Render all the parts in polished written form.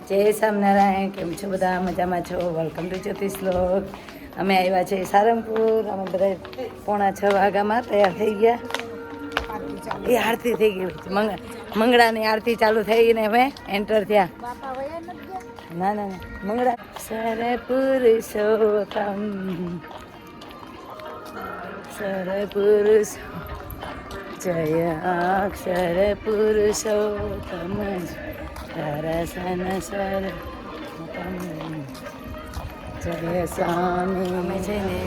જય સ્વામિનારાયણ. કેમ છો બધા? મજામાં છો? વેલકમ ટુ જ્યોતિષ લોક. અમે આવ્યા છીએ સારંગપુર. અમે બધા 5:45 વાગ્યામાં તૈયાર થઈ ગયા. એ આરતી થઈ ગઈ, મંગળાની આરતી ચાલુ થઈ ને અમે એન્ટર થયા. ના ના ના, મંગળા સર પુરુષોત્તમ, સર પુરુષ જય અક્ષર પુરુષોત્તમ દર્શન સર જય સ્વામી. અમે છે ને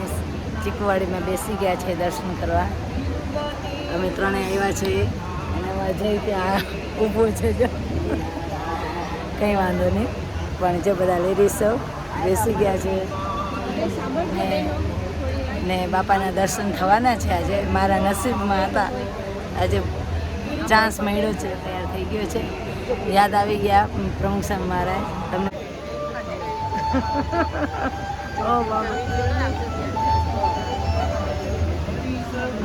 ચીકુવાડીમાં બેસી ગયા છે દર્શન કરવા. અમે ત્રણે આવ્યા છીએ અને અજય ત્યાં ઊભો છે, જો કંઈ વાંધો નહીં. પણ જો બધા લેડીઝો બેસી ગયા છે ને બાપાના દર્શન થવાના છે. આજે મારા નસીબમાં હતા, આજે ચાન્સ મળ્યો છે, તૈયાર થઈ ગયો છે. યાદ આવી ગયા પ્રમુખ સાહેબ મારા તમને. ઓ બાબા,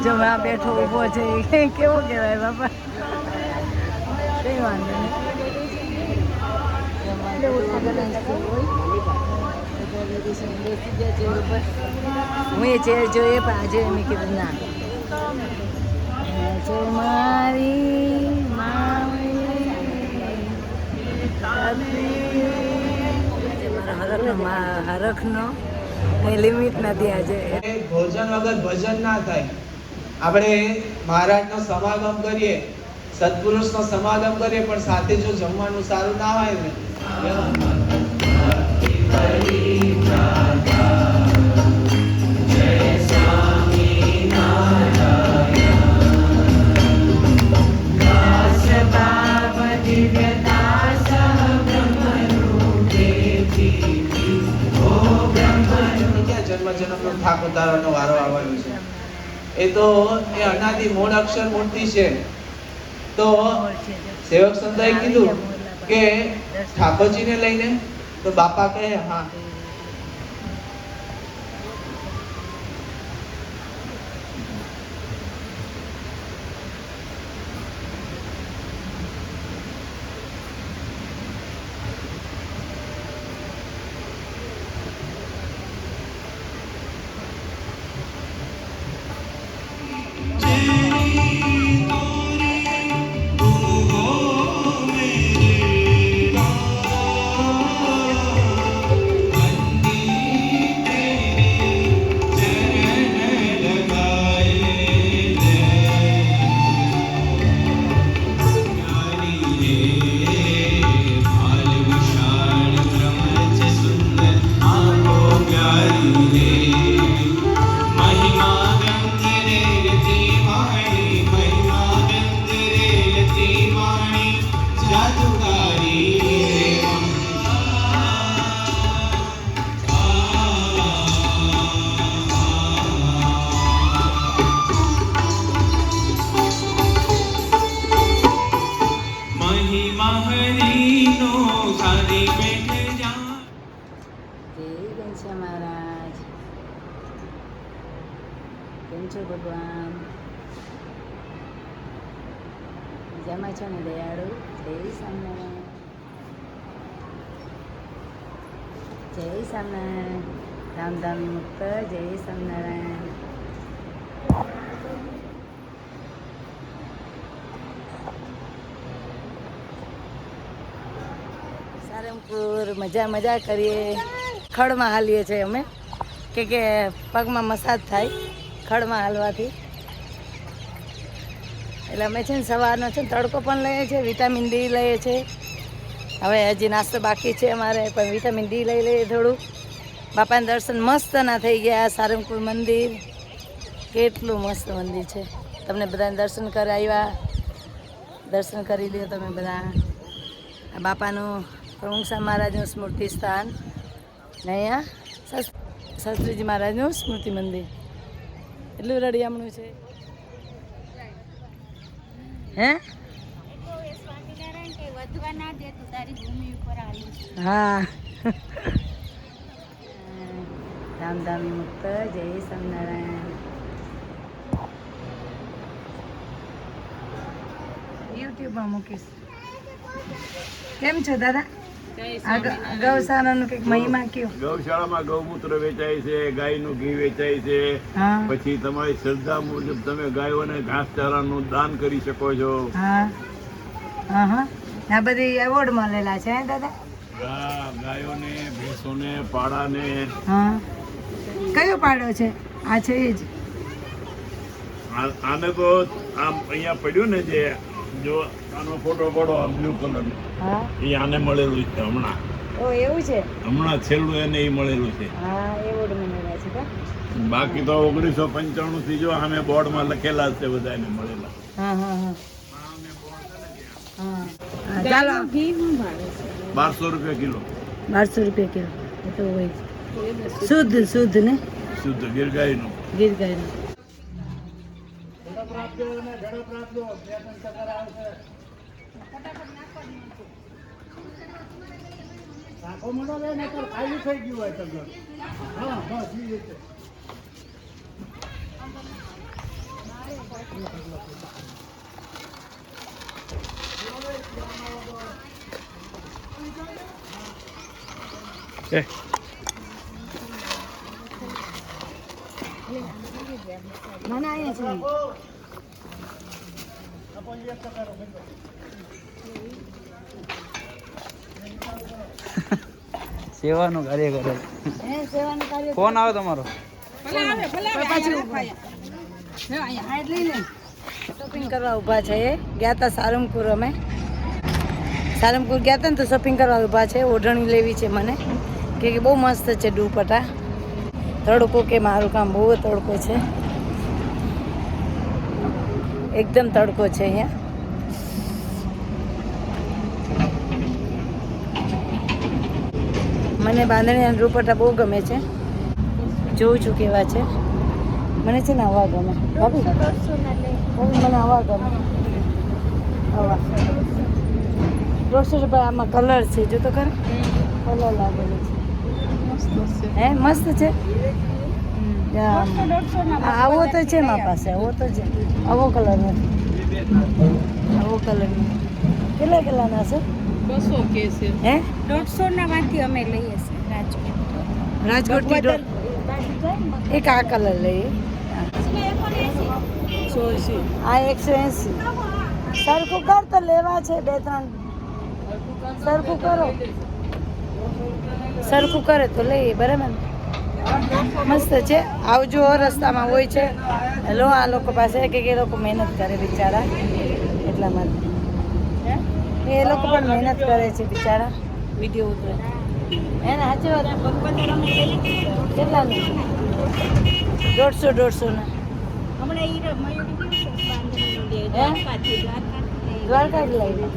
જો આ બેઠો ઊભો છે, કેવો કહેવાય બાપા? કંઈ વાંધો નહીં. હું એ ચેર જોઈએ પણ આજે મેં કીધું ના. મારી હરખનો કંઈ લિમિટ નથી આજે. ભોજન વગર ભજન ના થાય. આપણે મહારાજનો સમાગમ કરીએ, સત્પુરુષનો સમાગમ કરીએ, પણ સાથે જો જમવાનું સારું ના હોય ને, જન્મનો થાક ઉતારવાનો વારો આવવાનો છે. એ તો એ અનાદિ મૂળ અક્ષર મૂર્તિ છે. તો સેવક સંતોએ કીધું કે ઠાકોરજીને લઈને, તો બાપા કહે હા. મહારાજ કેમ છો ભગવાન? મજામાં છો ને દયાળુ? જય સ્વામિનારાયણ, જય સ્વામિનારાયણ. ધામધામી મુક્ત, જય સ્વામિનારાયણ. સારંગપુર મજા કરીએ. ખડમાં હાલીએ છીએ અમે, કે પગમાં મસાજ થાય ખડમાં હાલવાથી. એટલે અમે છે ને સવારનો છે ને તડકો પણ લઈએ છીએ, વિટામિન ડી લઈએ છીએ. હવે હજી નાસ્તો બાકી છે અમારે, પણ વિટામિન ડી લઈ લઈએ થોડું. બાપાના દર્શન મસ્ત ના થઈ ગયા. સારંગપુર મંદિર કેટલું મસ્ત મંદિર છે. તમને બધાને દર્શન કરાવ્યા, દર્શન કરી લ્યો તમે બધા. આ બાપાનું પ્રમુખ સાહેબ મહારાજનું સ્મૃતિ સ્થાન ને અહીંયા શાસ્ત્રીજી મહારાજનું સ્મૃતિ મંદિર. એટલું રળિયામણું છે. હે હા. ધામધામી મુક્ત, જય સ્વામિનારાયણ. યુટ્યુબમાં મૂકીશ. કેમ છો દાદા? આ ગૌશાળાનું કંઈક મહિમા કયો? ગૌશાળામાં ગૌમૂત્ર વેચાય છે, ગાયનું ઘી વેચાય છે. હા પછી તમારી શ્રદ્ધા મુજબ તમે ગાયોને ઘાસચારાનું દાન કરી શકો છો. હા હા હા આ બધી એવોર્ડ મળેલા છે હે દાદા? ગાયોને, ભેંસોને, પાડાને. હા કયો પાડો છે? આ છે એ જ. આને તો આમ અહીંયા પડ્યું ને જે જો આનો ફોટો પડો બ્લુ કલર હા એ આને મળેલું છે હમણાં. ઓ એવું છે? હમણાં છેલ્લું એને એ મળેલું છે. હા એવોર્ડ મળેલા છે કા? બાકી તો 1995 થી જો અમે બોર્ડમાં લખેલા જ છે બધાને મળેલા. હા હા હા હા ચાલો 1200 રૂપિયા કિલો 1200 રૂપિયા કિલો એ તો હોય છે. શુદ્ધ ને શુદ્ધ ગીર ગાયનું. ગીર ગાયનું. મને અહીંયા છે. સેવાનું કાર્ય કરે. સેવાનું કાર્ય ફોન આવે તમારો? શોપિંગ કરવા ઊભા છે. એ ગયા હતા સારંગપુર. અમે સારંગપુર ગયા હતા ને તો શોપિંગ કરવા ઊભા છે. ઓઢણી લેવી છે મને કે બહુ મસ્ત છે દુપટ્ટા. તડકો કે મારું કામ બહુ તડકો છે, એકદમ તડકો છે અહીંયા. મને બાંધણીના દુપટ્ટા બહુ ગમે છે. જોઉં છું કેવા છે. મને છે ને હવા ગમે ભાભી. મને હવા ગમે. હવા 150 રૂપિયા. આમાં કલર છે જો તો ખરા. કલર લાગેલો છે. હે મસ્ત છે. આવો તો છે મારા પાસે. આવો તો છે. આવો કલર નથી. આવો કલર નથી. કેટલાના છે? 200 કે છે. હે 150 ના માંથી અમે લઈએ છીએ રાજકોટ. રાજકોટ એક આ કલર લઈએ. આ 180. સરખું કર તો લેવા છે 2-3. સરખું કરો. સરખું કરે તો લઈએ બરાબર. મસ્ત છે. આવજો રસ્તામાં હોય છે. હેલો આ લોકો પાસે કે એ લોકો મહેનત કરે બિચારા એટલા માટે. એ લોકો પણ મહેનત કરે છે બિચારા. વિડીયો ઉતરે એને સાચી વાત. કેટલાનું? 150 ના. દ્વારકા જ લાવી.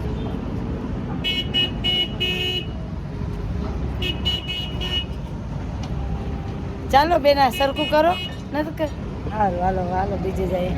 ચાલો બેના સરખું કરો નથી કર. હાલો હાલો હાલો બીજે જાય.